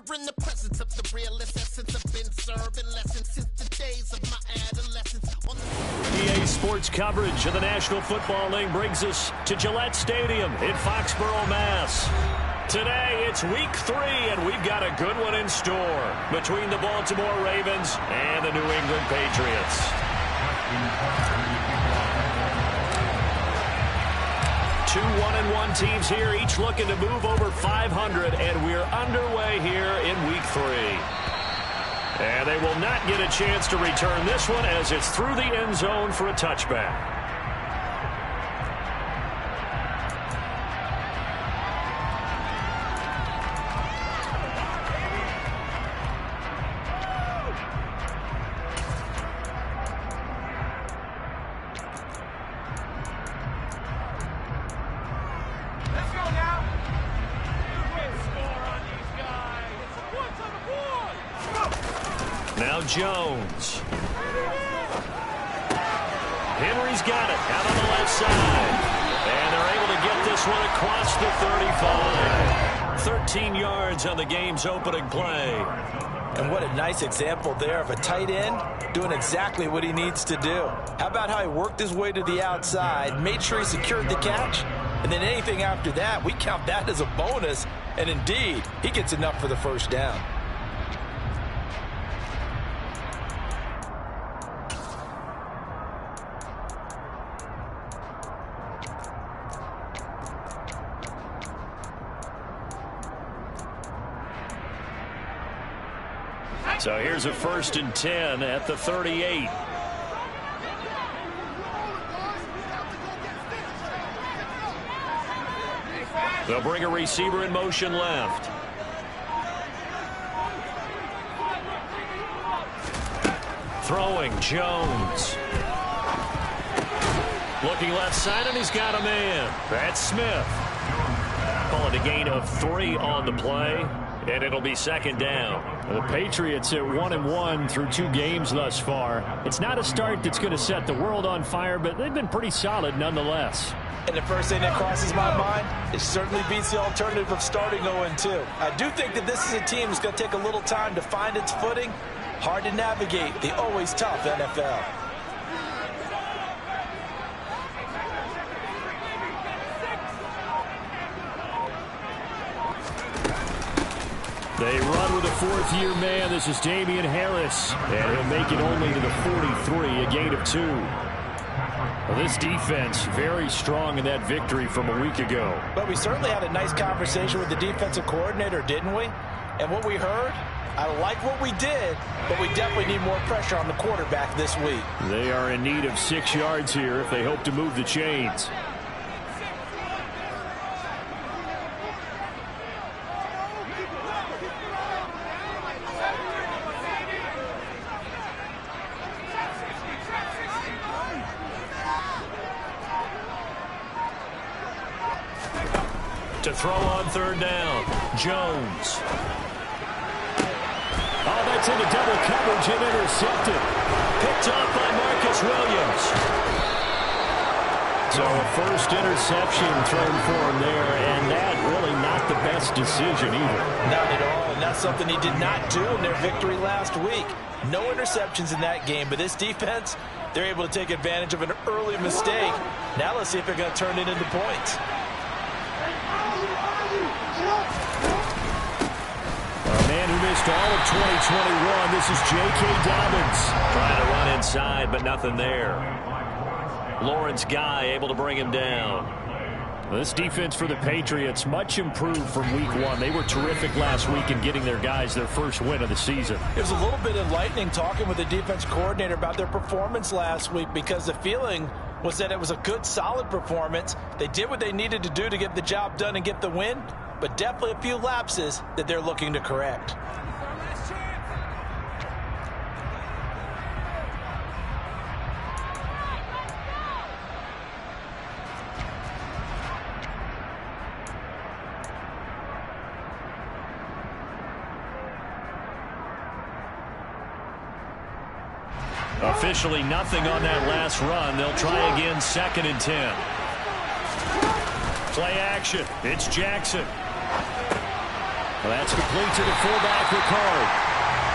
You're in the presence of the realest essence. I've been serving lessons since the days of my adolescence. EA Sports coverage of the National Football League brings us to Gillette Stadium in Foxborough, Mass. Today, it's week 3, and we've got a good one in store between the Baltimore Ravens and the New England Patriots. Two 1-1 teams here, each looking to move over 500, and we're underway here in week 3. And they will not get a chance to return this one as it's through the end zone for a touchback. Now Jones. Henry's got it out on the left side. And they're able to get this one across the 35. 13 yards on the game's opening play. And what a nice example there of a tight end doing exactly what he needs to do. How about how he worked his way to the outside, made sure he secured the catch, and then anything after that, we count that as a bonus. And indeed, he gets enough for the first down. So here's a 1st and 10 at the 38. They'll bring a receiver in motion left. Throwing, Jones. Looking left side, and he's got a man. That's Smith. Call it a gain of 3 on the play. And it'll be 2nd down. The Patriots at 1-1 through 2 games thus far. It's not a start that's going to set the world on fire, but they've been pretty solid nonetheless. And the first thing that crosses my mind, it certainly beats the alternative of starting 0-2. I do think that this is a team that's going to take a little time to find its footing. Hard to navigate the always tough NFL. They run with a 4th-year man. This is Damian Harris. And he'll make it only to the 43, a gain of 2. Well, this defense very strong in that victory from a week ago. But we certainly had a nice conversation with the defensive coordinator, didn't we? And what we heard, I like what we did, but we definitely need more pressure on the quarterback this week. They are in need of 6 yards here if they hope to move the chains. To throw on 3rd down, Jones. Oh, that's into double coverage and intercepted. Picked off by Marcus Williams. So a first interception thrown for him there, and that really not the best decision either. Not at all, and that's something he did not do in their victory last week. No interceptions in that game, but this defense, they're able to take advantage of an early mistake. Now let's see if they're going to turn it into points. A man who missed all of 2021, this is J.K. Dobbins. Trying to run inside, but nothing there. Lawrence Guy able to bring him down. This defense for the Patriots, much improved from week 1. They were terrific last week in getting their guys their first win of the season. It was a little bit enlightening talking with the defense coordinator about their performance last week, because the feeling was that it was a good, solid performance. They did what they needed to do to get the job done and get the win, but definitely a few lapses that they're looking to correct. Officially nothing on that last run. They'll try again, 2nd and 10. Play action. It's Jackson. Well, that's complete to the fullback, Ricard.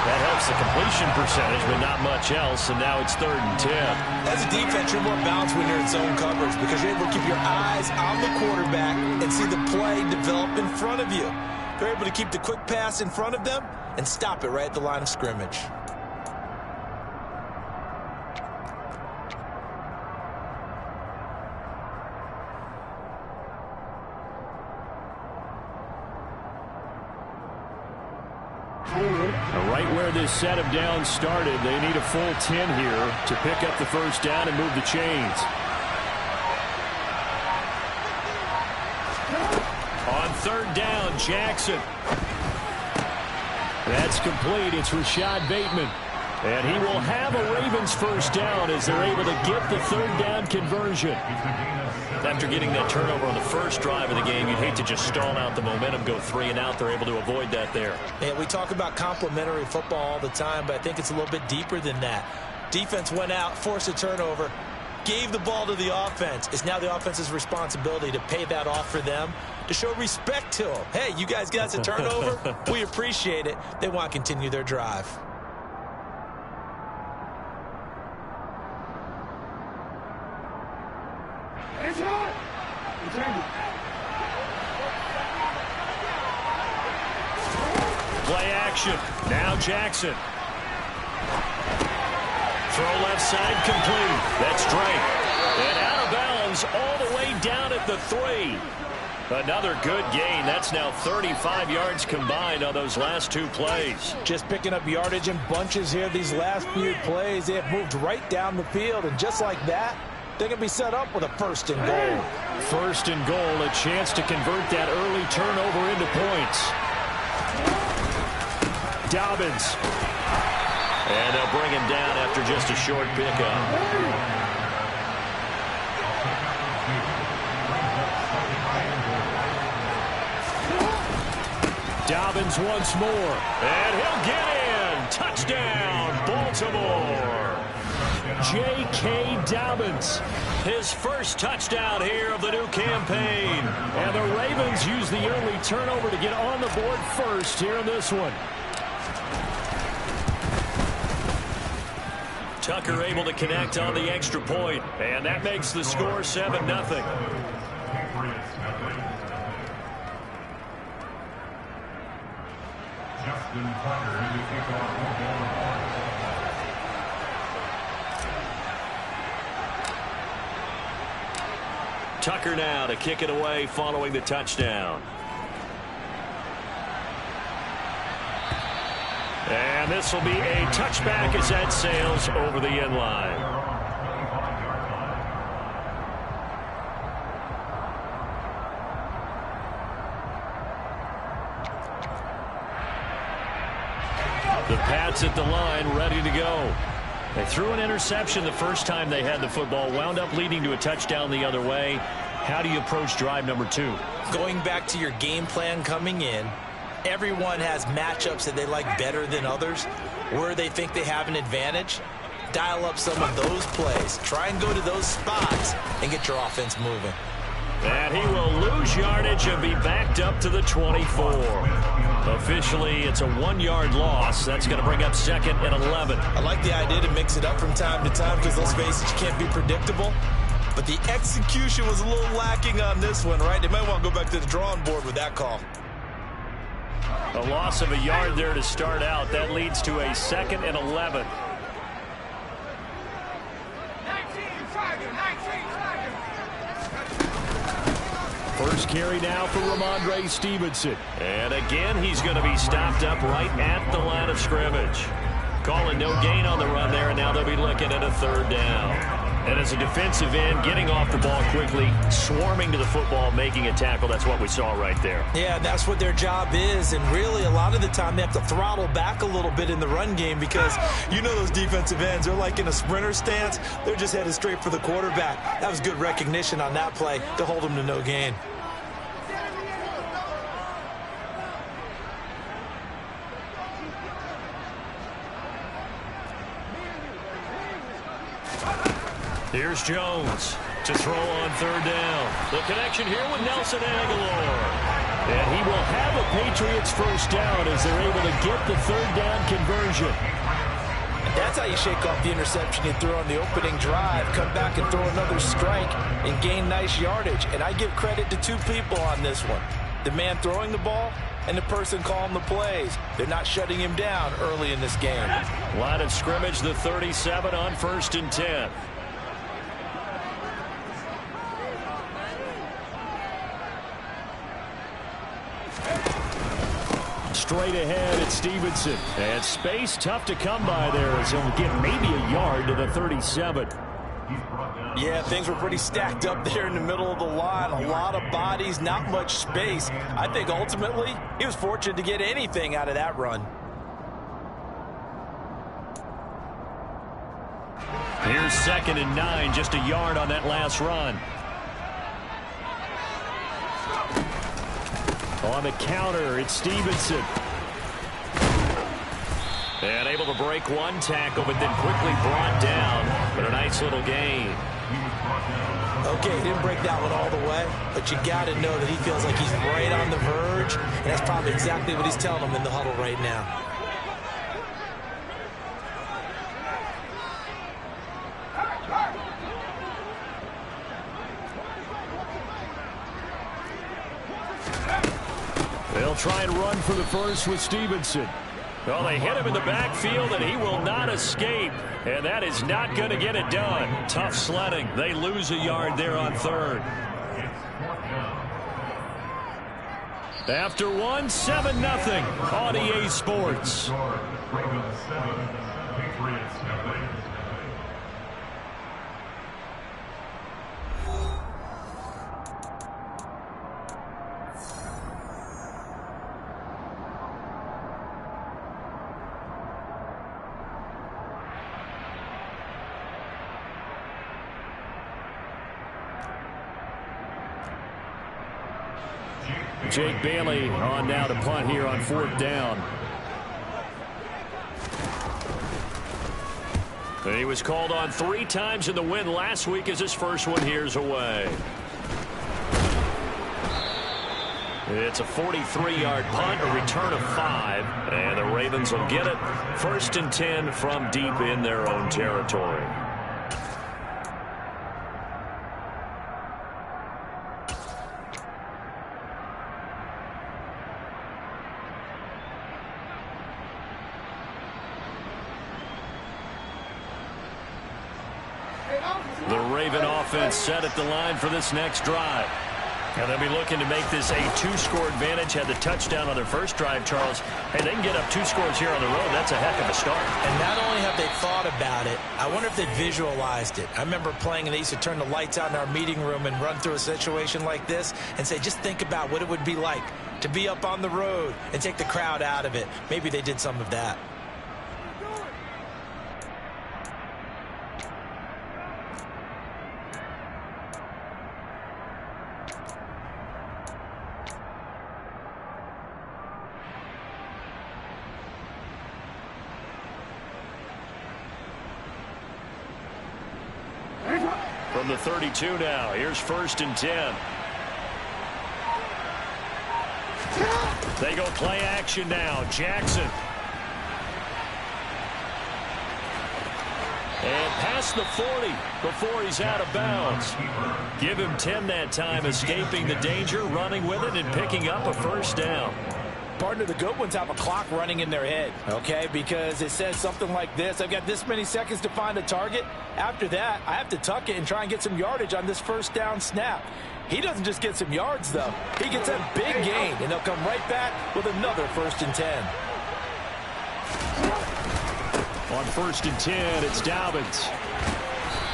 That helps the completion percentage, but not much else, and now it's 3rd and 10. As a defense, you're more balanced when you're in zone coverage because you're able to keep your eyes on the quarterback and see the play develop in front of you. They're able to keep the quick pass in front of them and stop it right at the line of scrimmage. Right where this set of downs started, they need a full 10 here to pick up the first down and move the chains. On 3rd down, Jackson. That's complete. It's Rashad Bateman. And he will have a Ravens first down as they're able to get the 3rd down conversion. After getting that turnover on the first drive of the game, you'd hate to just stall out the momentum, go 3 and out. They're able to avoid that there. And we talk about complementary football all the time, but I think it's a little bit deeper than that. Defense went out, forced a turnover, gave the ball to the offense. It's now the offense's responsibility to pay that off for them, to show respect to them. Hey, you guys got us a turnover. We appreciate it. They want to continue their drive. Play action. Now Jackson. Throw left side complete. That's Drake. And out of bounds all the way down at the 3. Another good gain. That's now 35 yards combined on those last 2 plays. Just picking up yardage in bunches here these last few plays. They have moved right down the field, and just like that, they're going to be set up with a 1st and goal. 1st and goal, a chance to convert that early turnover into points. Dobbins. And they'll bring him down after just a short pickup. Dobbins once more. And he'll get in. Touchdown, Baltimore. J.K. Dobbins. His first touchdown here of the new campaign. And the Ravens use the early turnover to get on the board first here in this one. Tucker able to connect on the extra point, and that makes the score 7-0. Tucker now to kick it away following the touchdown. And this will be a touchback as that sails over the end line. The Pats at the line, ready to go. They threw an interception the first time they had the football, wound up leading to a touchdown the other way. How do you approach drive number 2? Going back to your game plan coming in, everyone has matchups that they like better than others. Where they think they have an advantage, dial up some of those plays. Try and go to those spots and get your offense moving. And he will lose yardage and be backed up to the 24. Officially, it's a 1-yard loss. That's going to bring up 2nd and 11. I like the idea to mix it up from time to time because, let's face it, you can't be predictable. But the execution was a little lacking on this one, right? They might want to go back to the drawing board with that call. A loss of a yard there to start out. That leads to a 2nd and 11. First carry now for Ramondre Stevenson. And again, he's going to be stopped up right at the line of scrimmage. Calling no gain on the run there, and now they'll be looking at a 3rd down. And as a defensive end, getting off the ball quickly, swarming to the football, making a tackle, that's what we saw right there. Yeah, that's what their job is, and really a lot of the time they have to throttle back a little bit in the run game because you know those defensive ends, they're like in a sprinter stance. They're just headed straight for the quarterback. That was good recognition on that play to hold them to no gain. Here's Jones to throw on 3rd down. The connection here with Nelson Aguilar. And he will have a Patriots first down as they're able to get the third down conversion. That's how you shake off the interception you threw on the opening drive, come back and throw another strike and gain nice yardage. And I give credit to two people on this one. The man throwing the ball and the person calling the plays. They're not shutting him down early in this game. Line of scrimmage, the 37 on 1st and 10. Straight ahead at Stevenson. And space tough to come by there as he'll get maybe a yard to the 37. Yeah, things were pretty stacked up there in the middle of the line. A lot of bodies, not much space. I think ultimately he was fortunate to get anything out of that run. Here's 2nd and 9, just a yard on that last run. On the counter, it's Stevenson. And able to break one tackle, but then quickly brought down. But a nice little gain. Okay, he didn't break that one all the way, but you got to know that he feels like he's right on the verge, and that's probably exactly what he's telling them in the huddle right now. They'll try and run for the first with Stevenson. Well, they hit him in the backfield, and he will not escape. And that is not going to get it done. Tough sledding. They lose a yard there on 3rd. After one, 7-0 on EA Sports. Jake Bailey on now to punt here on 4th down. And he was called on 3 times in the win last week as his first one here's away. It's a 43-yard punt, a return of 5. And the Ravens will get it. 1st and 10 from deep in their own territory. The Raven offense set at the line for this next drive. And they'll be looking to make this a 2-score advantage. Had the touchdown on their first drive, Charles. Hey, they can get up 2 scores here on the road. That's a heck of a start. And not only have they thought about it, I wonder if they visualized it. I remember playing and they used to turn the lights out in our meeting room and run through a situation like this and say, just think about what it would be like to be up on the road and take the crowd out of it. Maybe they did some of that. From the 32 now, here's 1st and 10. They go play action now. Jackson. And past the 40 before he's out of bounds. Give him 10 that time, escaping the danger, running with it, and picking up a 1st down. Partner, the good ones have a clock running in their head, okay? Because it says something like this. I've got this many seconds to find a target. After that, I have to tuck it and try and get some yardage on this 1st down snap. He doesn't just get some yards, though. He gets a big gain, and he'll come right back with another 1st and 10. On 1st and 10, it's Dobbins.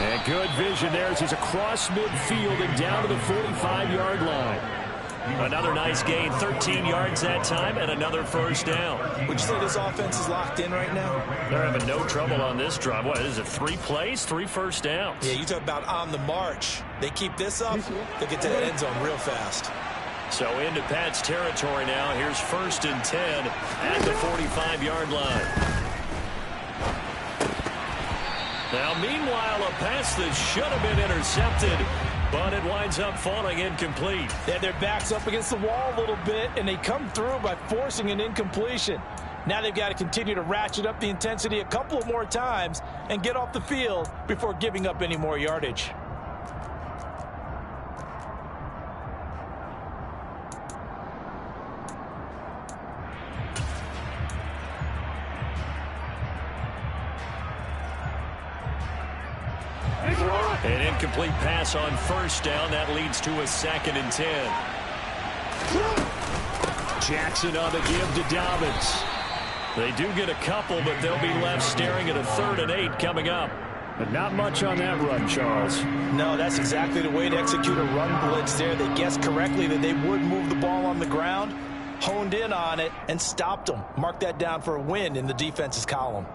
And good vision there as he's across midfield and down to the 45-yard line. Another nice gain, 13 yards that time, and another 1st down. Would you say this offense is locked in right now? They're having no trouble on this drive. What is it, 3 plays, 3 1st downs? Yeah, you talk about on the march. They keep this up, they'll get to the end zone real fast. So into Pat's territory now. Here's 1st and 10 at the 45-yard line. Now, meanwhile, a pass that should have been intercepted But it winds up falling incomplete. Yeah, their back's up against the wall a little bit, and they come through by forcing an incompletion. Now they've got to continue to ratchet up the intensity a couple of more times and get off the field before giving up any more yardage. An incomplete pass on first down. That leads to a 2nd and 10. Jackson on the give to Dobbins. They do get a couple, but they'll be left staring at a 3rd and 8 coming up. But not much on that run, Charles. No, that's exactly the way to execute a run blitz there. They guessed correctly that they would move the ball on the ground, honed in on it, and stopped them. Mark that down for a win in the defense's column.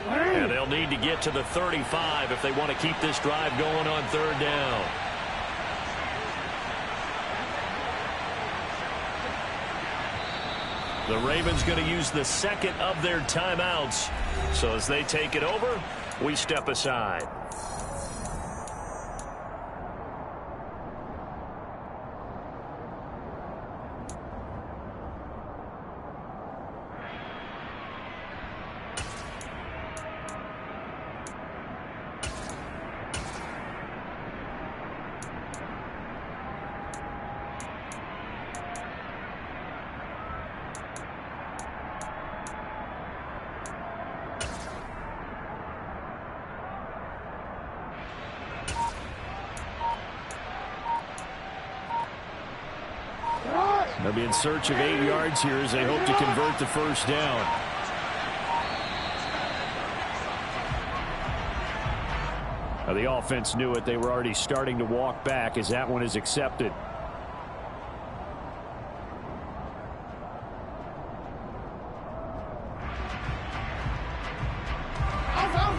And they'll need to get to the 35 if they want to keep this drive going on 3rd down. The Ravens going to use the 2nd of their timeouts. So as they take it over, we step aside. They'll be in search of 8 yards here as they hope to convert the first down. Now the offense knew it. They were already starting to walk back as that one is accepted.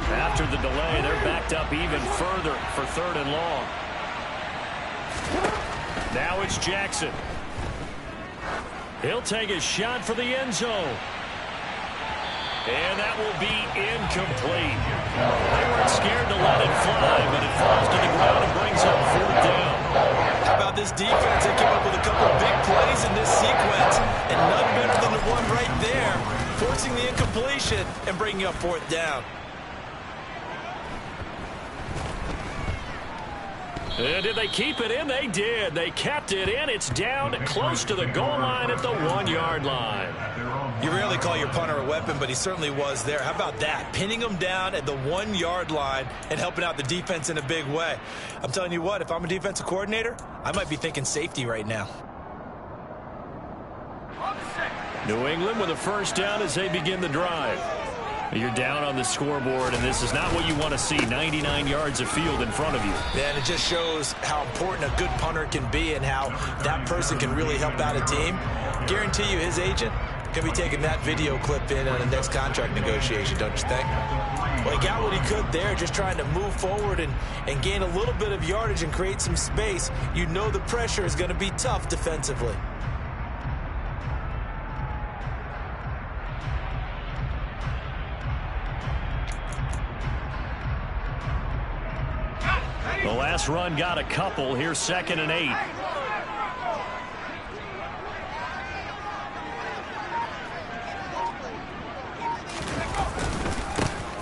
After the delay, they're backed up even further for 3rd and long. Now it's Jackson. He'll take a shot for the end zone. And that will be incomplete. They weren't scared to let it fly, but it falls to the ground and brings up 4th down. How about this defense? They came up with a couple of big plays in this sequence, and none better than the one right there, forcing the incompletion and bringing up 4th down. Did they keep it in? They did. They kept it in. It's down close to the goal line at the 1-yard line. You rarely call your punter a weapon, but he certainly was there. How about that? Pinning him down at the 1-yard line and helping out the defense in a big way. I'm telling you what, if I'm a defensive coordinator, I might be thinking safety right now. New England with a first down as they begin the drive. You're down on the scoreboard, and this is not what you want to see, 99 yards of field in front of you. Yeah, and it just shows how important a good punter can be and how that person can really help out a team. Guarantee you his agent can be taking that video clip in on the next contract negotiation, don't you think? Well, he got what he could there, just trying to move forward and gain a little bit of yardage and create some space. You know the pressure is going to be tough defensively. The last run got a couple. Here's 2nd and 8.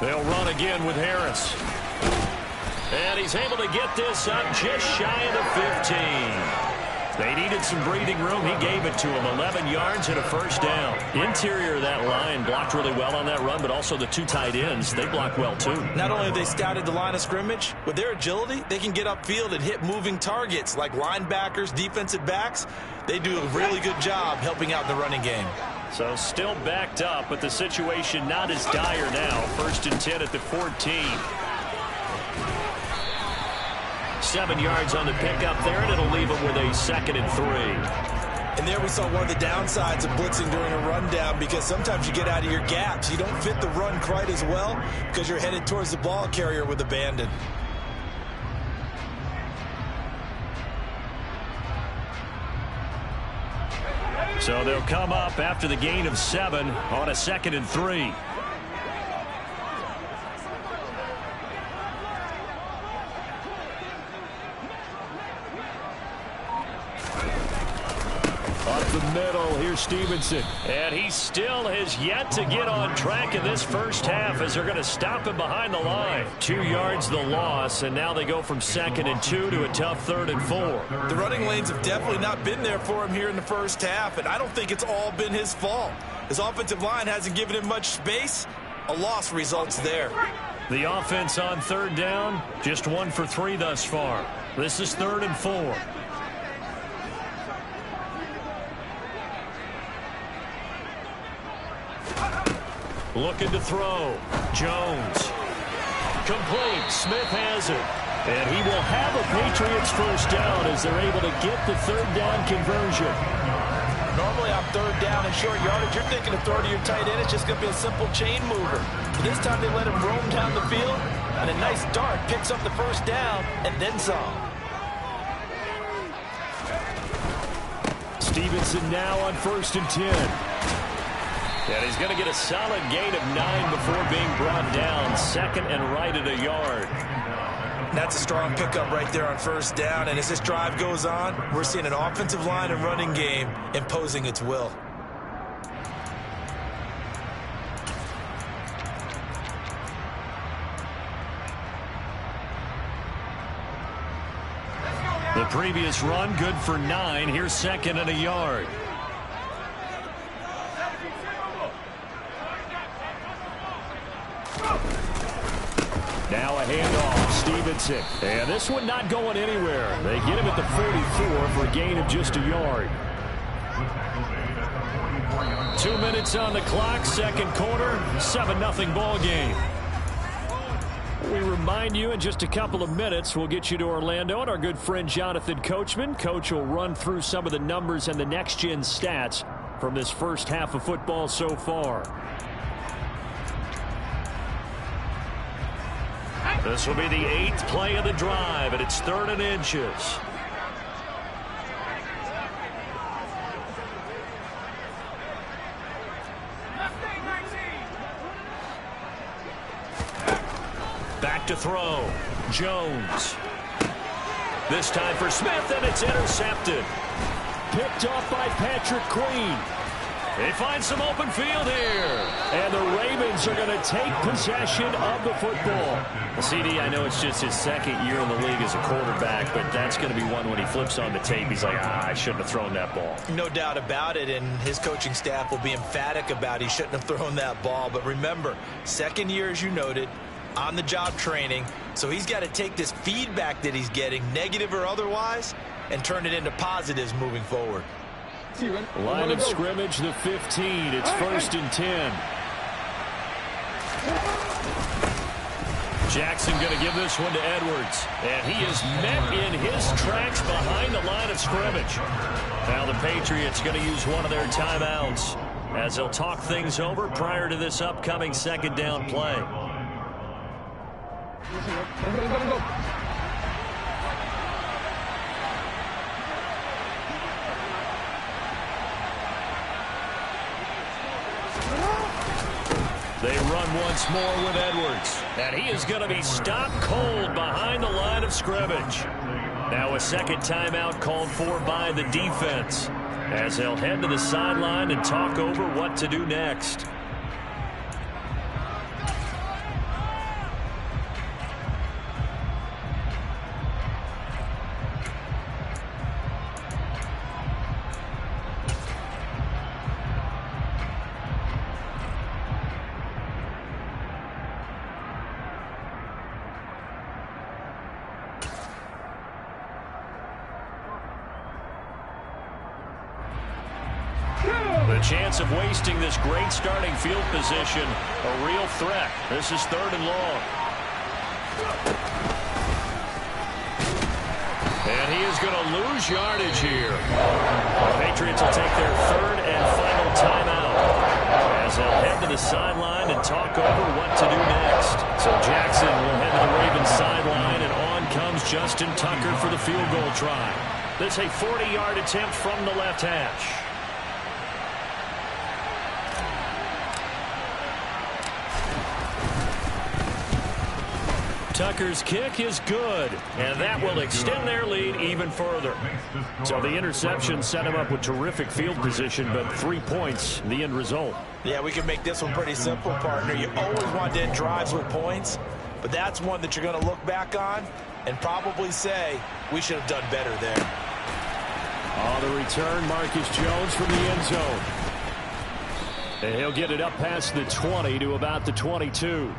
They'll run again with Harris. And he's able to get this up just shy of the 15. They needed some breathing room. He gave it to him. 11 yards and a first down. Interior of that line blocked really well on that run, but also the 2 tight ends, they blocked well too. Not only have they scouted the line of scrimmage, with their agility, they can get upfield and hit moving targets like linebackers, defensive backs. They do a really good job helping out the running game. So still backed up, but the situation not as dire now. 1st and 10 at the 14. 7 yards on the pickup there, and it'll leave them with a 2nd and 3. And there we saw one of the downsides of blitzing during a rundown, because sometimes you get out of your gaps. You don't fit the run quite as well because you're headed towards the ball carrier with abandon. So they'll come up after the gain of 7 on a 2nd and 3. Up the middle, here's Stevenson. And he still has yet to get on track in this first half as they're going to stop him behind the line. 2 yards the loss, and now they go from 2nd and 2 to a tough 3rd and 4. The running lanes have definitely not been there for him here in the first half, and I don't think it's all been his fault. His offensive line hasn't given him much space. A loss results there. The offense on 3rd down, just 1 for 3 thus far. This is 3rd and 4. Looking to throw. Jones. Complete. Smith has it. And he will have a Patriots first down as they're able to get the 3rd down conversion. Normally on 3rd down and short yardage, you're thinking to throw to your tight end. It's just going to be a simple chain mover. But this time they let him roam down the field, and a nice dart picks up the first down and then some. Stevenson now on 1st and 10. And he's going to get a solid gain of 9 before being brought down. 2nd and right at a yard. That's a strong pickup right there on 1st down. And as this drive goes on, we're seeing an offensive line and running game imposing its will. The previous run good for 9. Here's 2nd and a yard. Now a handoff, Stevenson. And this one not going anywhere. They get him at the 44 for a gain of just a yard. 2 minutes on the clock, 2nd quarter, 7-0 ball game. We remind you in just a couple of minutes, we'll get you to Orlando and our good friend Jonathan Coachman. Coach will run through some of the numbers and the next-gen stats from this first half of football so far. This will be the 8th play of the drive, and it's 3rd and inches. Back to throw. Jones. This time for Smith, and it's intercepted. Picked off by Patrick Queen. They find some open field here. And the Ravens are going to take possession of the football. CD, I know it's just his 2nd year in the league as a quarterback, but that's going to be one when he flips on the tape. He's like, I shouldn't have thrown that ball. No doubt about it, and his coaching staff will be emphatic about he shouldn't have thrown that ball. But remember, 2nd year, as you noted, on-the-job training. So he's got to take this feedback that he's getting, negative or otherwise, and turn it into positives moving forward. Line of scrimmage, the 15. It's 1st and 10. Jackson going to give this one to Edwards. And he is met in his tracks behind the line of scrimmage. Now the Patriots going to use one of their timeouts as they'll talk things over prior to this upcoming 2nd down play. They run once more with Edwards. And he is going to be stopped cold behind the line of scrimmage. Now a 2nd timeout called for by the defense as they'll head to the sideline and talk over what to do next. The chance of wasting this great starting field position, a real threat. This is 3rd and long. And he is going to lose yardage here. The Patriots will take their 3rd and final timeout as they'll head to the sideline and talk over what to do next. So Jackson will head to the Ravens sideline, and on comes Justin Tucker for the field goal try. This is a 40-yard attempt from the left hash. Tucker's kick is good, and that will extend their lead even further. So the interception set him up with terrific field position, but 3 points, the end result. Yeah, we can make this one pretty simple, partner. You always want to end drives with points, but that's one that you're going to look back on and probably say, we should have done better there. On the return, Marcus Jones from the end zone. And he'll get it up past the 20 to about the 22.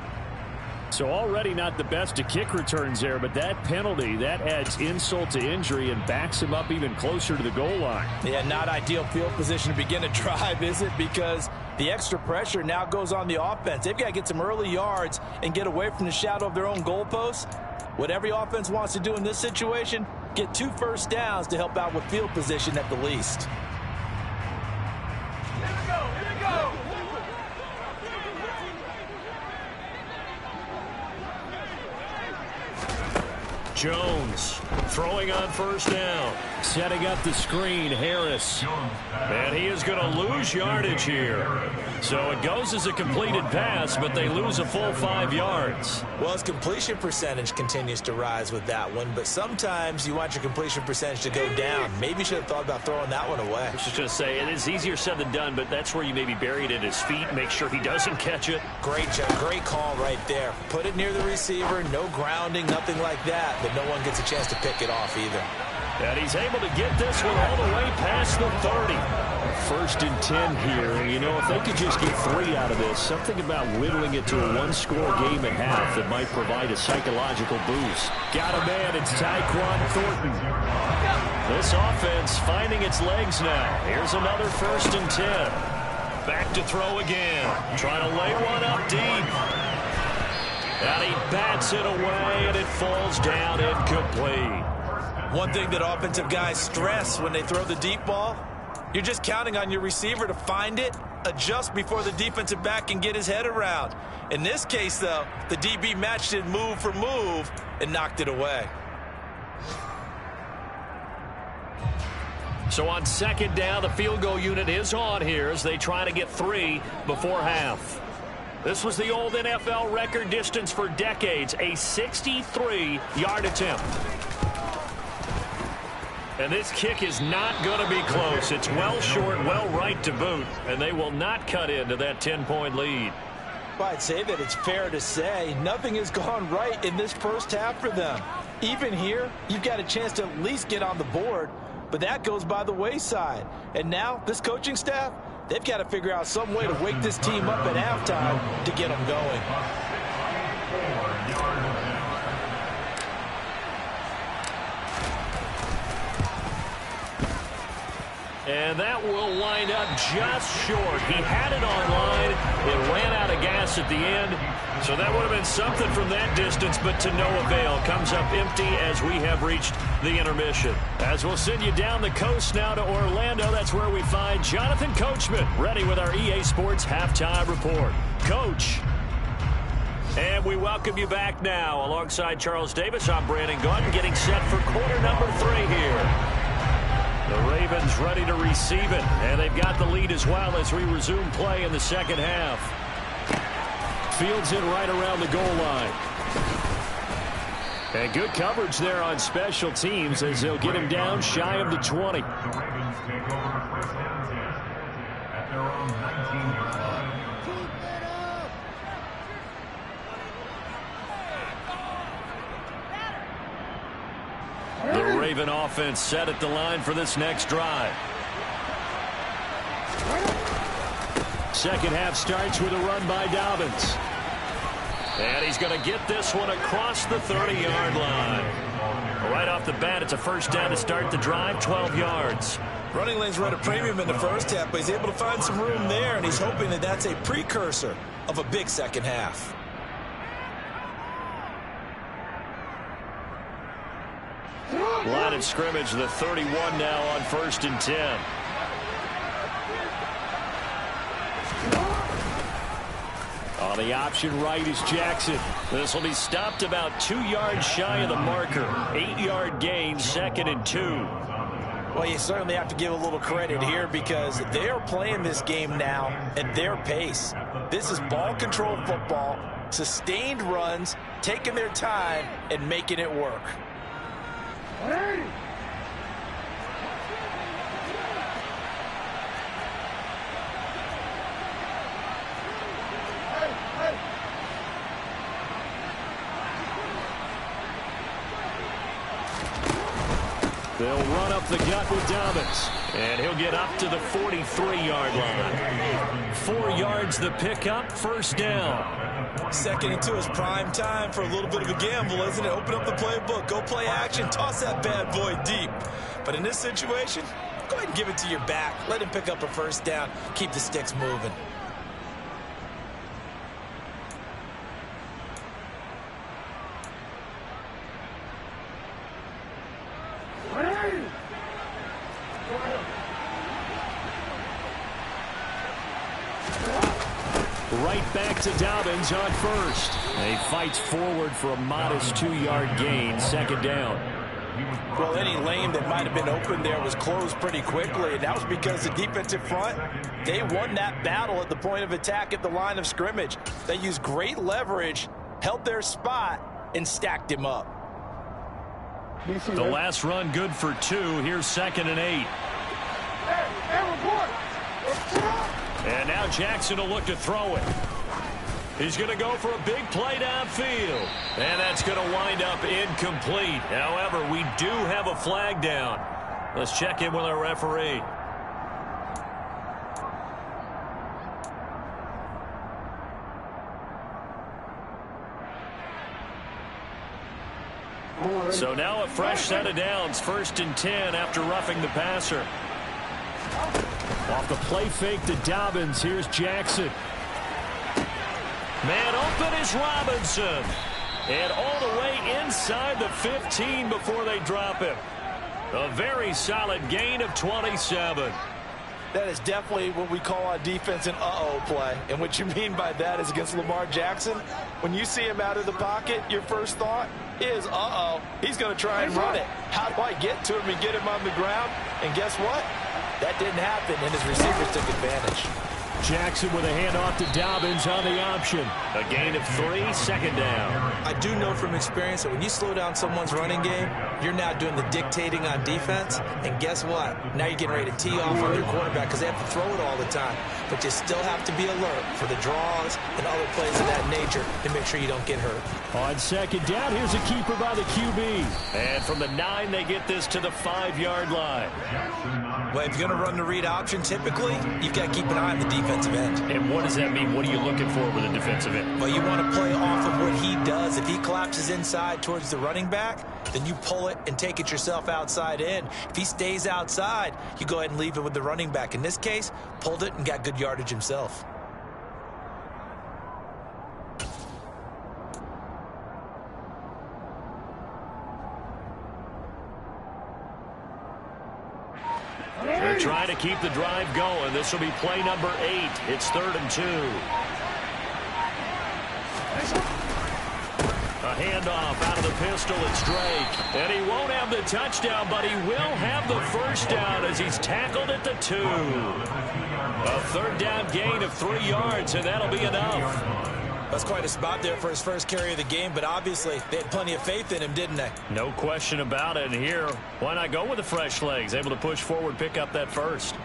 So already not the best of kick returns there, but that penalty, that adds insult to injury and backs him up even closer to the goal line. Yeah, not ideal field position to begin a drive, is it? Because the extra pressure now goes on the offense. They've got to get some early yards and get away from the shadow of their own goalposts. What every offense wants to do in this situation, get 2 first downs to help out with field position at the least. Here we go. Jones throwing on first down. Setting up the screen, Harris. And he is going to lose yardage here. So it goes as a completed pass, but they lose a full 5 yards. Well, his completion percentage continues to rise with that one, but sometimes you want your completion percentage to go down. Maybe you should have thought about throwing that one away. I was just going to say, it is easier said than done, but that's where you maybe bury it at his feet, make sure he doesn't catch it. Great call right there. Put it near the receiver, no grounding, nothing like that, but no one gets a chance to pick it off either. And he's able to get this one all the way past the 30. 1st and 10 here. And, you know, if they could just get 3 out of this, something about whittling it to a 1-score game at half that might provide a psychological boost. Got a man. It's Tyquan Thornton. This offense finding its legs now. Here's another 1st and 10. Back to throw again. Trying to lay one up deep. And he bats it away, and it falls down incomplete. One thing that offensive guys stress when they throw the deep ball, you're just counting on your receiver to find it, adjust before the defensive back can get his head around. In this case, though, the DB matched it move for move and knocked it away. So on 2nd down, the field goal unit is on here as they try to get 3 before half. This was the old NFL record distance for decades, a 63-yard attempt. And this kick is not going to be close. It's well short, well right to boot, and they will not cut into that 10-point lead. Well, I'd say that it's fair to say nothing has gone right in this first half for them. Even here, you've got a chance to at least get on the board, but that goes by the wayside. And now, this coaching staff, they've got to figure out some way to wake this team up at halftime to get them going. And that will wind up just short. He had it on line. It ran out of gas at the end. So that would have been something from that distance, but to no avail. Comes up empty as we have reached the intermission. As we'll send you down the coast now to Orlando, that's where we find Jonathan Coachman, ready with our EA Sports Halftime Report. Coach. And we welcome you back now. Alongside Charles Davis, I'm Brandon Gaunt, getting set for quarter number 3 here. The Ravens ready to receive it, and they've got the lead as well as we resume play in the 2nd half. Fields it right around the goal line. And good coverage there on special teams as they'll get him down shy of the 20. The Raven offense set at the line for this next drive. 2nd half starts with a run by Dobbins. And he's going to get this one across the 30-yard line. Right off the bat, it's a 1st down to start the drive, 12 yards. Running lanes were at a premium in the first half, but he's able to find some room there, and he's hoping that that's a precursor of a big 2nd half. Line of scrimmage, the 31 now on 1st and 10. On the option right is Jackson. This will be stopped about 2 yards shy of the marker. 8-yard gain, 2nd and 2. Well, you certainly have to give a little credit here because they are playing this game now at their pace. This is ball control football. sustained runs, taking their time, and making it work. They'll run up the gut with Dobbins. And he'll get up to the 43-yard line. 4 yards the pickup, first down. Second and 2 is prime time for a little bit of a gamble, isn't it? Open up the playbook, go play action, toss that bad boy deep. But in this situation, go ahead and give it to your back. Let him pick up a first down. Keep the sticks moving. Right back to Dobbins on first. He fights forward for a modest 2-yard gain, second down. Well, any lane that might have been open there was closed pretty quickly, and that was because the defensive front, they won that battle at the point of attack at the line of scrimmage. They used great leverage, held their spot, and stacked him up. The last run good for 2. Here's 2nd and 8. And now Jackson will look to throw it. He's going to go for a big play downfield. And that's going to wind up incomplete. However, we do have a flag down. Let's check in with our referee. So now a fresh set of downs, 1st and 10 after roughing the passer. Off the play fake to Dobbins. Here's Jackson. Man open is Robinson. And all the way inside the 15 before they drop him. A very solid gain of 27. That is definitely what we call on defense an uh-oh play. And what you mean by that is against Lamar Jackson, when you see him out of the pocket, your first thought is, uh-oh, he's going to try and run it. How do I get to him and get him on the ground? And guess what? That didn't happen, and his receivers took advantage. Jackson with a handoff to Dobbins on the option. A gain of 3, second down. I do know from experience that when you slow down someone's running game, you're now doing the dictating on defense. And guess what? Now you're getting ready to tee off on your quarterback because they have to throw it all the time. But you still have to be alert for the draws and other plays of that nature to make sure you don't get hurt. On second down, here's a keeper by the QB. And from the 9, they get this to the 5-yard line. Well, if you're going to run the read option, typically, you've got to keep an eye on the defensive end. And what does that mean? What are you looking for with a defensive end? Well, you want to play off of what he does. If he collapses inside towards the running back, then you pull it and take it yourself outside in. If he stays outside, you go ahead and leave it with the running back. In this case, pulled it and got good yardage himself. They're trying to keep the drive going. This will be play number 8. It's 3rd and 2. A handoff out of the pistol. It's Drake. And he won't have the touchdown, but he will have the first down as he's tackled at the 2. A 3rd down gain of 3 yards, and that'll be enough. That's quite a spot there for his first carry of the game, but obviously they had plenty of faith in him, didn't they? No question about it. And here, why not go with the fresh legs? Able to push forward, pick up that first.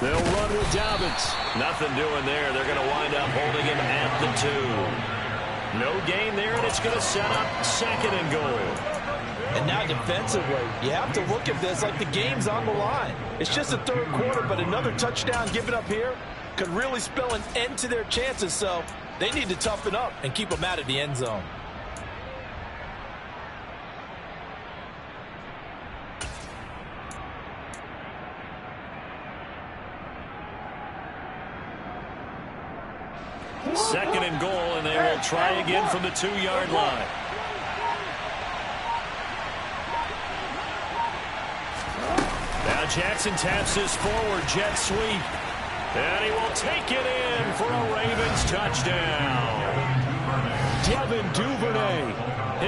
They'll run with Dobbins. Nothing doing there. They're going to wind up holding him at the 2. No gain there, and it's going to set up 2nd and goal. And now defensively, you have to look at this like the game's on the line. It's just the 3rd quarter, but another touchdown given up here could really spell an end to their chances, so they need to toughen up and keep them out of the end zone. Second and goal, and they will try again from the 2-yard line. Now Jackson taps this forward, jet sweep. And he will take it in for a Ravens touchdown. Devin Duvernay,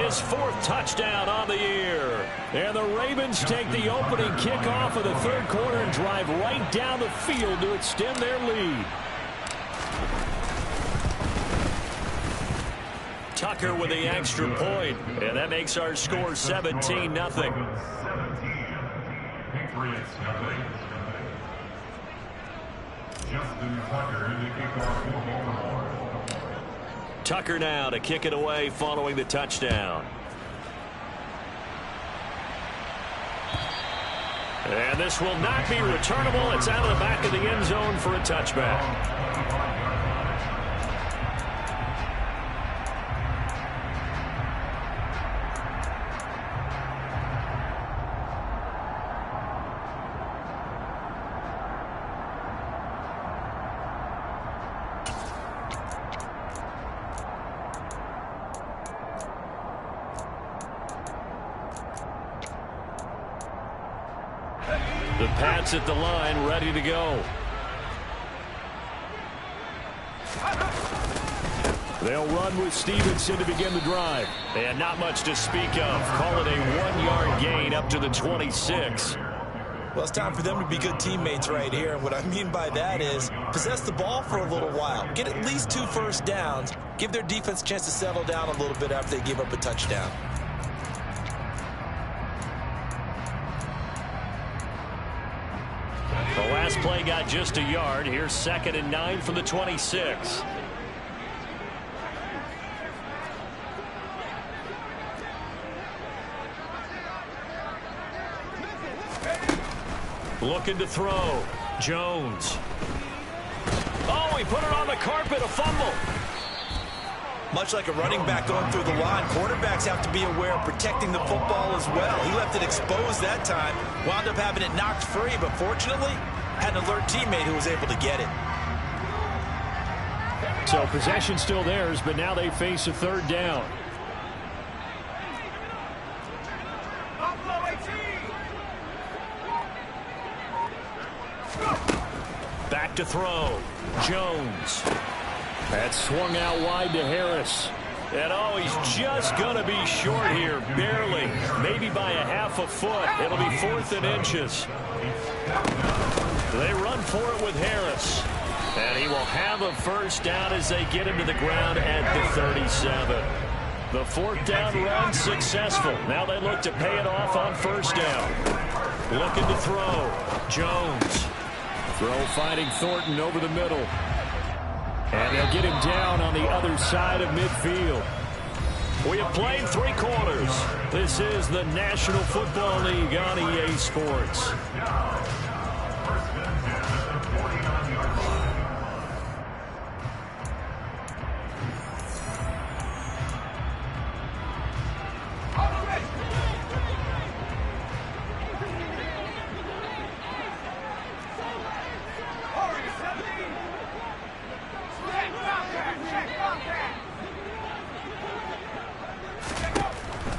his 4th touchdown on the year. And the Ravens take the opening kickoff of the 3rd quarter and drive right down the field to extend their lead. Tucker with the extra point, and that makes our score 17-0. Tucker now to kick it away following the touchdown. And this will not be returnable. It's out of the back of the end zone for a touchback. The Pats at the line, ready to go. They'll run with Stevenson to begin the drive. And not much to speak of. Call it a 1-yard gain up to the 26. Well, it's time for them to be good teammates right here. And what I mean by that is possess the ball for a little while. Get at least 2 first downs. Give their defense a chance to settle down a little bit after they give up a touchdown. The last play got just a yard. Here's 2nd and 9 from the 26. Looking to throw. Jones. Oh, he put it on the carpet, a fumble. Much like a running back going through the line, quarterbacks have to be aware of protecting the football as well. He left it exposed that time, wound up having it knocked free, but fortunately, had an alert teammate who was able to get it. So possession still theirs, but now they face a 3rd down. Back to throw. Jones. That swung out wide to Harris. And oh, he's just going to be short here, barely. Maybe by a half a foot. It'll be 4th and inches. They run for it with Harris. And he will have a first down as they get him to the ground at the 37. The 4th down run successful. Now they look to pay it off on 1st down. Looking to throw. Jones. Throw finding Thornton over the middle. And they'll get him down on the other side of midfield. We have played 3 quarters. This is the National Football League on EA Sports.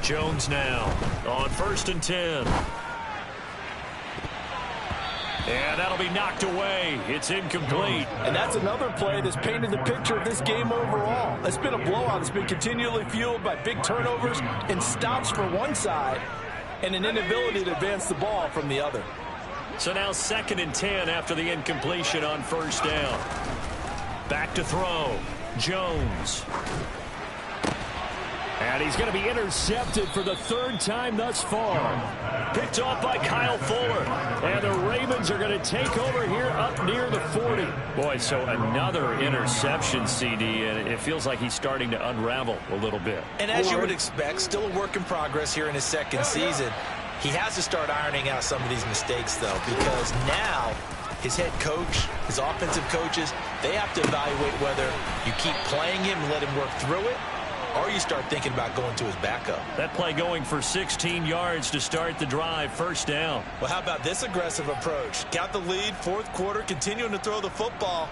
Jones now on 1st and 10. And that'll be knocked away. It's incomplete. And that's another play that's painted the picture of this game overall. It's been a blowout. It's been continually fueled by big turnovers and stops for one side and an inability to advance the ball from the other. So now 2nd and 10 after the incompletion on 1st down. Back to throw. Jones. And he's going to be intercepted for the 3rd time thus far. Picked off by Kyle Fuller. And the Ravens are going to take over here up near the 40. Boy, so another interception, CD, and it feels like he's starting to unravel a little bit. And as you would expect, still a work in progress here in his 2nd season. He has to start ironing out some of these mistakes, though, because now his head coach, his offensive coaches, they have to evaluate whether you keep playing him and let him work through it, or you start thinking about going to his backup. That play going for 16 yards to start the drive, 1st down. Well, how about this aggressive approach? Got the lead, 4th quarter, continuing to throw the football.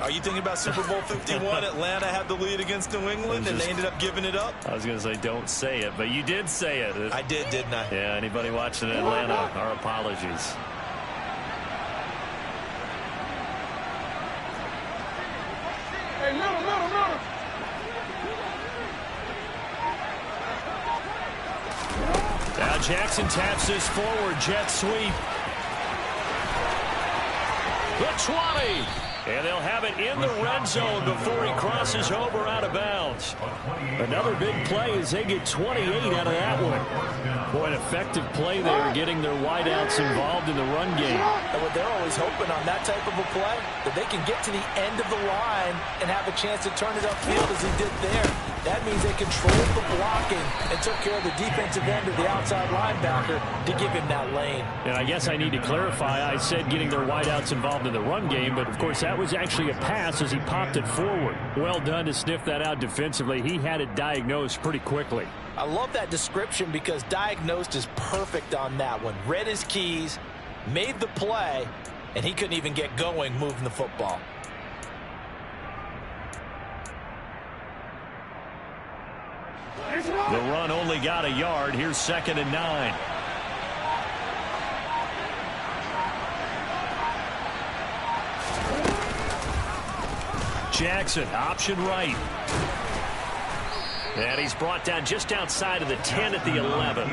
Are you thinking about Super Bowl 51? Atlanta had the lead against New England, and they ended up giving it up? I was going to say don't say it, but you did say it. I did, didn't I? Yeah, anybody watching Atlanta, our apologies. Now Jackson taps this forward, jet sweep. The 20. And they'll have it in the red zone before he crosses over out of bounds. Another big play as they get 28 out of that one. Boy, an effective play there, getting their wideouts involved in the run game. And what they're always hoping on that type of a play, that they can get to the end of the line and have a chance to turn it upfield as he did there. That means they controlled the blocking and took care of the defensive end of the outside linebacker to give him that lane. And I guess I need to clarify, I said getting their wideouts involved in the run game, but of course that was actually a pass as he popped it forward. Well done to sniff that out defensively. He had it diagnosed pretty quickly. I love that description because diagnosed is perfect on that one. Read his keys, made the play, and he couldn't even get going moving the football. The run only got a yard. Here's 2nd and 9. Jackson, option right. And he's brought down just outside of the 10 at the 11.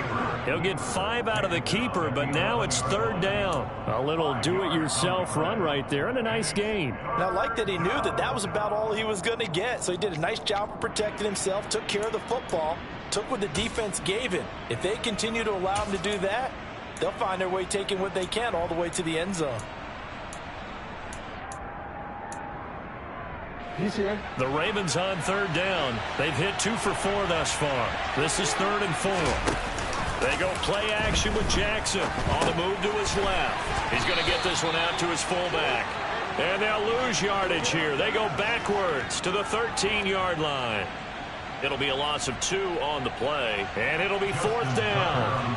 He'll get 5 out of the keeper, but now it's 3rd down. A little do-it-yourself run right there and a nice gain. And I like that he knew that that was about all he was going to get. So he did a nice job of protecting himself, took care of the football, took what the defense gave him. If they continue to allow him to do that, they'll find their way taking what they can all the way to the end zone. The Ravens on 3rd down. They've hit 2 for 4 thus far. This is 3rd and 4. They go play action with Jackson on the move to his left. He's going to get this one out to his fullback. And they'll lose yardage here. They go backwards to the 13-yard line. It'll be a loss of 2 on the play, and it'll be 4th down.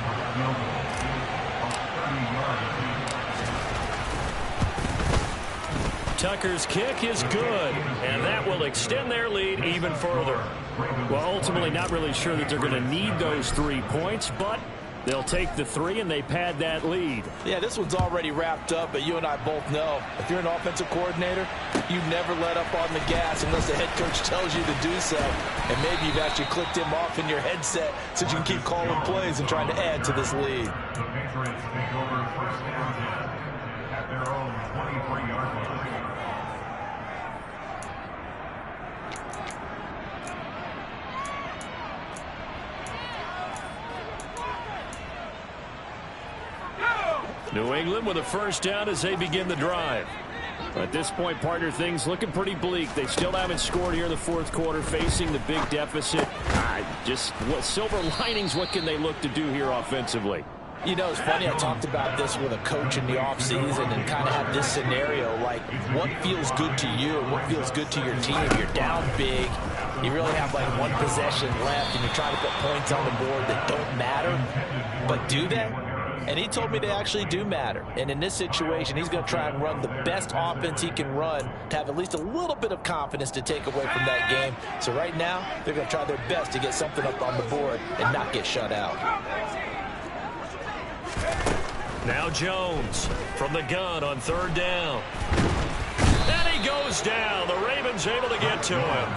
Tucker's kick is good, and that will extend their lead even further. Well, ultimately not really sure that they're going to need those 3 points, but they'll take the 3 and they pad that lead. Yeah, this one's already wrapped up, but you and I both know if you're an offensive coordinator, you never let up on the gas unless the head coach tells you to do so. And maybe you've actually clicked him off in your headset so you can keep calling plays and trying to add to this lead. The Patriots take over first and 10 at their own 23-yard line. New England with a 1st down as they begin the drive. At this point, partner, things looking pretty bleak. They still haven't scored here in the 4th quarter, facing the big deficit. Just what silver linings, what can they look to do here offensively? You know, it's funny, I talked about this with a coach in the offseason and kind of had this scenario, like what feels good to you and what feels good to your team. You're down big, you really have like 1 possession left, and you're trying to put points on the board that don't matter, but do that? And he told me they actually do matter. And in this situation, he's going to try and run the best offense he can run to have at least a little bit of confidence to take away from that game. So right now, they're going to try their best to get something up on the board and not get shut out. Now Jones from the gun on 3rd down. And he goes down. The Ravens able to get to him.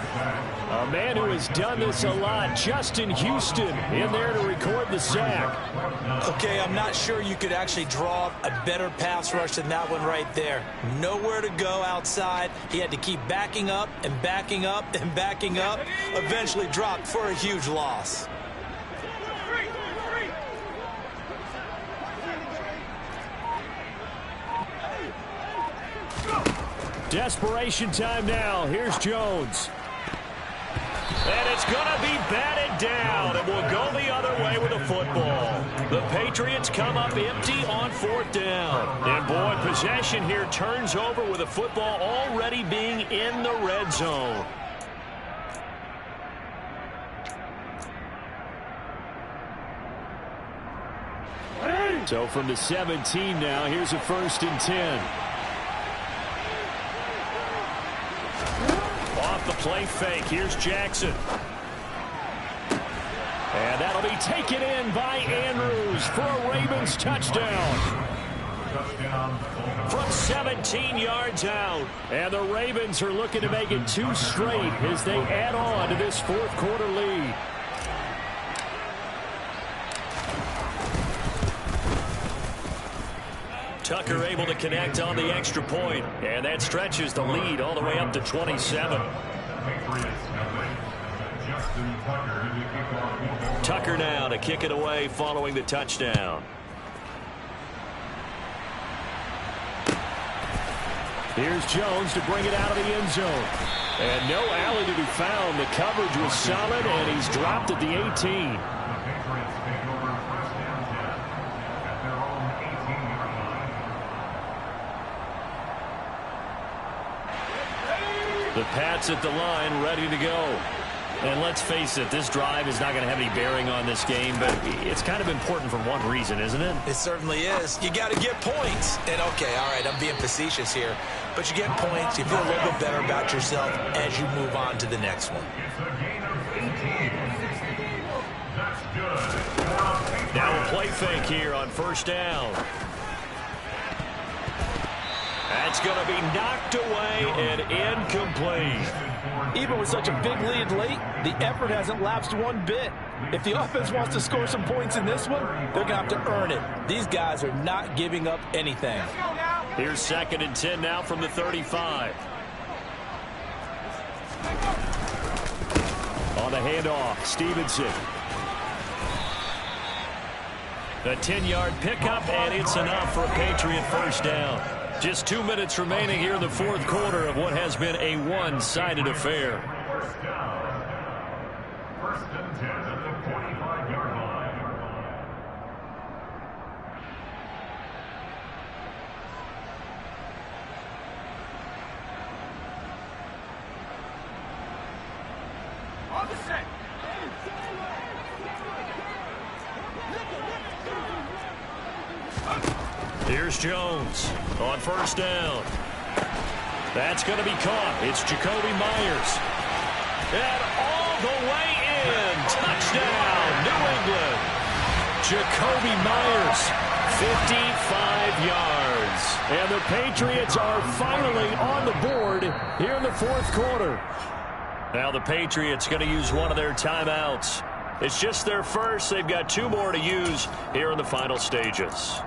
A man who has done this a lot, Justin Houston, in there to record the sack. Okay, I'm not sure you could actually draw a better pass rush than that one right there. Nowhere to go outside. He had to keep backing up and backing up and backing up. Eventually dropped for a huge loss. Desperation time now. Here's Jones. And it's going to be batted down, and we'll go the other way with the football. The Patriots come up empty on 4th down. And, boy, possession here turns over with the football already being in the red zone. So from the 17 now, here's a 1st and 10. Off the play fake, here's Jackson. And that'll be taken in by Andrews for a Ravens touchdown. from 17 yards out. And the Ravens are looking to make it 2 straight as they add on to this fourth quarter lead. Tucker able to connect on the extra point, and that stretches the lead all the way up to 27. Tucker now to kick it away following the touchdown. Here's Jones to bring it out of the end zone. And no alley to be found. The coverage was solid, and he's dropped at the 18. The Pats at the line, ready to go. And let's face it, this drive is not going to have any bearing on this game, but it's kind of important for one reason, isn't it? It certainly is. You got to get points. And, okay, all right, I'm being facetious here. But you get points, you feel a little bit better about yourself as you move on to the next one. Now a play fake here on first down. That's going to be knocked away and incomplete. Even with such a big lead late, the effort hasn't lapsed one bit. If the offense wants to score some points in this one, they're going to have to earn it. These guys are not giving up anything. Here's 2nd and 10 now from the 35. On the handoff, Stevenson. A 10-yard pickup, and it's enough for a Patriot first down. Just 2 minutes remaining here in the fourth quarter of what has been a one-sided affair. First and 10 at the 45-yard line. On the set. Here's Jones on first down. That's going to be caught. It's Jacoby Myers. And all the way in. Touchdown, New England. Jacoby Myers, 55 yards. And the Patriots are finally on the board here in the fourth quarter. Now the Patriots going to use one of their timeouts. It's just their first. They've got 2 more to use here in the final stages.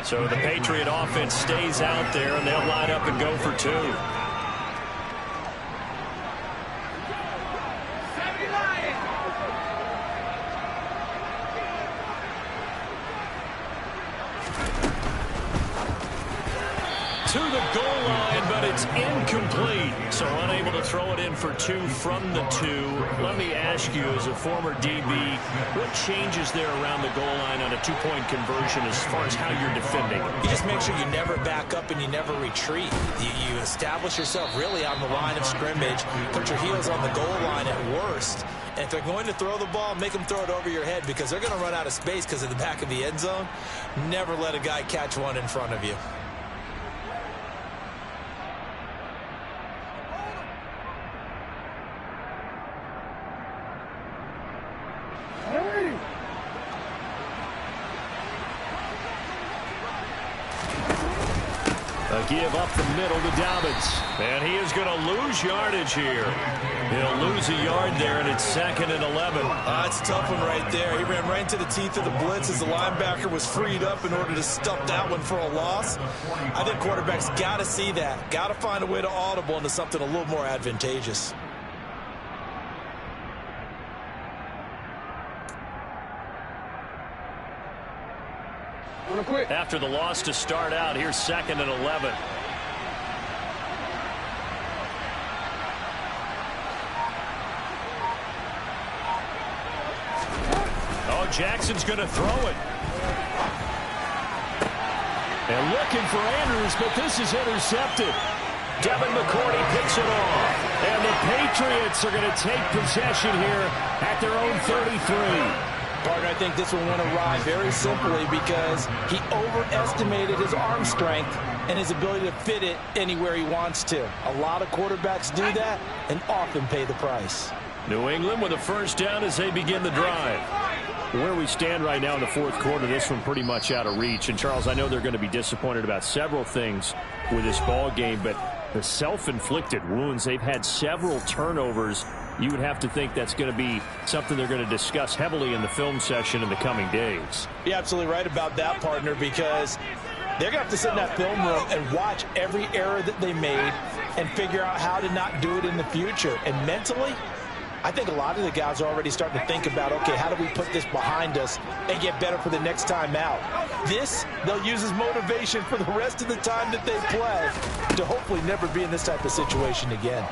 So the Patriot offense stays out there, and they'll line up and go for 2. To the goal line, but it's incomplete. So unable to throw it in for 2 from the 2. Let me ask you, as a former DB, what changes there around the goal line on a 2-point conversion as far as how you're defending? You just make sure you never back up and you never retreat. You establish yourself really on the line of scrimmage, put your heels on the goal line at worst. And if they're going to throw the ball, make them throw it over your head because they're going to run out of space because of the back of the end zone. Never let a guy catch one in front of you. A give up the middle to Dobbins. And he is going to lose yardage here. He'll lose a yard there, and it's 2nd and 11. That's a tough one right there. He ran right into the teeth of the blitz as the linebacker was freed up in order to stuff that one for a loss. I think quarterbacks got to see that. Got to find a way to audible into something a little more advantageous. After the loss to start out, here's 2nd and 11. Oh, Jackson's going to throw it. And looking for Andrews, but this is intercepted. Devin McCourty picks it off. And the Patriots are going to take possession here at their own 33. Partner, I think this one went awry very simply because he overestimated his arm strength and his ability to fit it anywhere he wants to. A lot of quarterbacks do that and often pay the price. New England with a first down as they begin the drive. Where we stand right now in the fourth quarter, this one pretty much out of reach. And, Charles, I know they're going to be disappointed about several things with this ball game, but the self-inflicted wounds, they've had several turnovers. You would have to think that's going to be something they're going to discuss heavily in the film session in the coming days. You're absolutely right about that, partner, because they're going to have to sit in that film room and watch every error that they made and figure out how to not do it in the future. And mentally, I think a lot of the guys are already starting to think about, okay, how do we put this behind us and get better for the next time out? This, they'll use as motivation for the rest of the time that they play to hopefully never be in this type of situation again.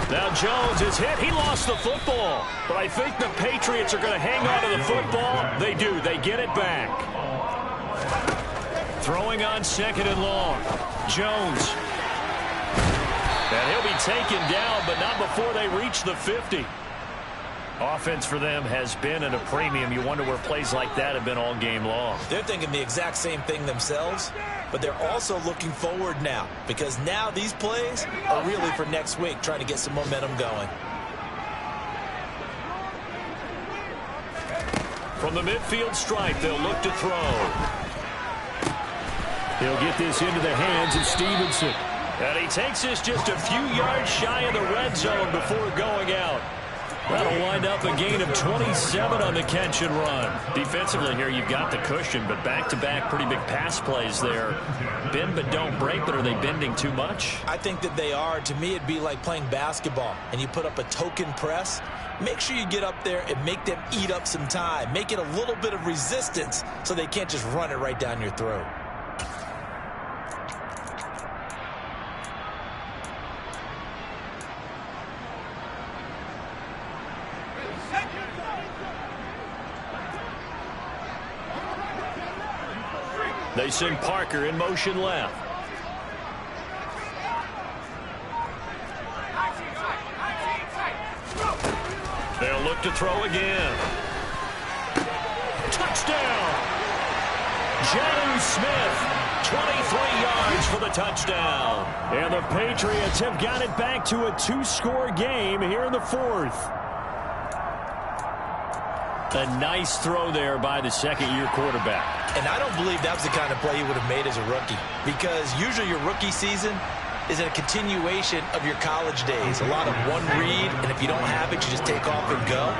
Now Jones is hit. He lost the football. But I think the Patriots are going to hang on to the football. They do. They get it back. Throwing on second and long. Jones. And he'll be taken down, but not before they reach the 50. Offense for them has been at a premium. You wonder where plays like that have been all game long. They're thinking the exact same thing themselves, but they're also looking forward now because now these plays are really for next week, trying to get some momentum going. From the midfield stripe, they'll look to throw. He'll get this into the hands of Stevenson. And he takes this just a few yards shy of the red zone before going out. That'll wind up a gain of 27 on the catch and run. Defensively here, you've got the cushion, but back-to-back pretty big pass plays there. Bend but don't break, but are they bending too much? I think that they are. To me, it'd be like playing basketball, and you put up a token press. Make sure you get up there and make them eat up some time. Make it a little bit of resistance so they can't just run it right down your throat. They send Parker in motion left. They'll look to throw again. Touchdown! Jonnu Smith, 23 yards for the touchdown. And the Patriots have got it back to a 2-score game here in the fourth. A nice throw there by the second-year quarterback. And I don't believe that was the kind of play he would have made as a rookie, because usually your rookie season is a continuation of your college days. A lot of one read, and if you don't have it, you just take off and go.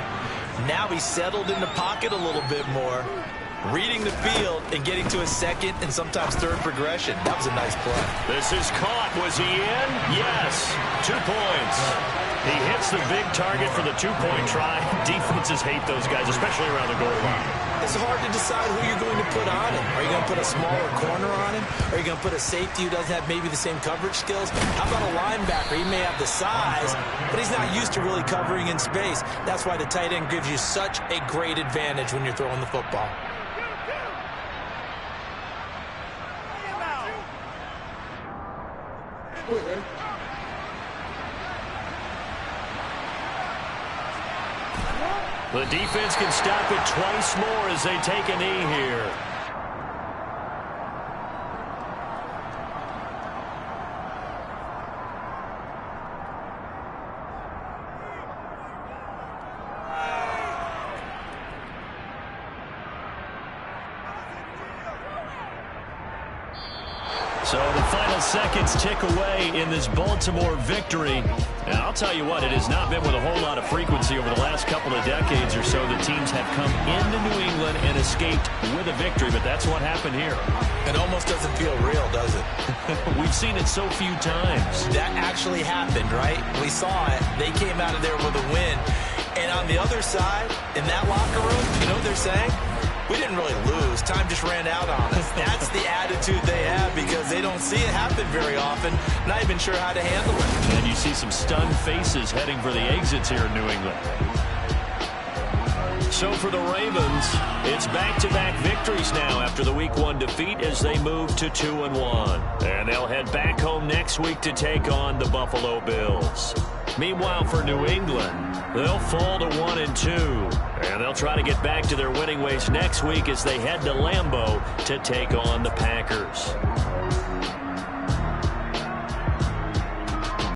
Now he's settled in the pocket a little bit more, reading the field and getting to a second and sometimes third progression. That was a nice play. This is caught. Was he in? Yes. 2 points. He hits the big target for the 2-point try. Defenses hate those guys, especially around the goal line. It's hard to decide who you're going to put on him. Are you going to put a smaller corner on him? Are you going to put a safety who doesn't have maybe the same coverage skills? How about a linebacker? He may have the size, but he's not used to really covering in space. That's why the tight end gives you such a great advantage when you're throwing the football. The defense can stop it twice more as they take a knee here. So the final seconds tick away in this Baltimore victory. And I'll tell you what, it has not been with a whole lot of frequency over the last couple of decades or so that teams have come into New England and escaped with a victory, but that's what happened here. It almost doesn't feel real, does it? We've seen it so few times. That actually happened, right? We saw it. They came out of there with a win. And on the other side, in that locker room, you know what they're saying? We didn't really lose. Time just ran out on us. That's the attitude they have because they don't see it happen very often. Not even sure how to handle it. And you see some stunned faces heading for the exits here in New England. So for the Ravens, it's back-to-back victories now after the Week 1 defeat as they move to 2-1. And they'll head back home next week to take on the Buffalo Bills. Meanwhile, for New England, they'll fall to 1-2. And they'll try to get back to their winning ways next week as they head to Lambeau to take on the Packers.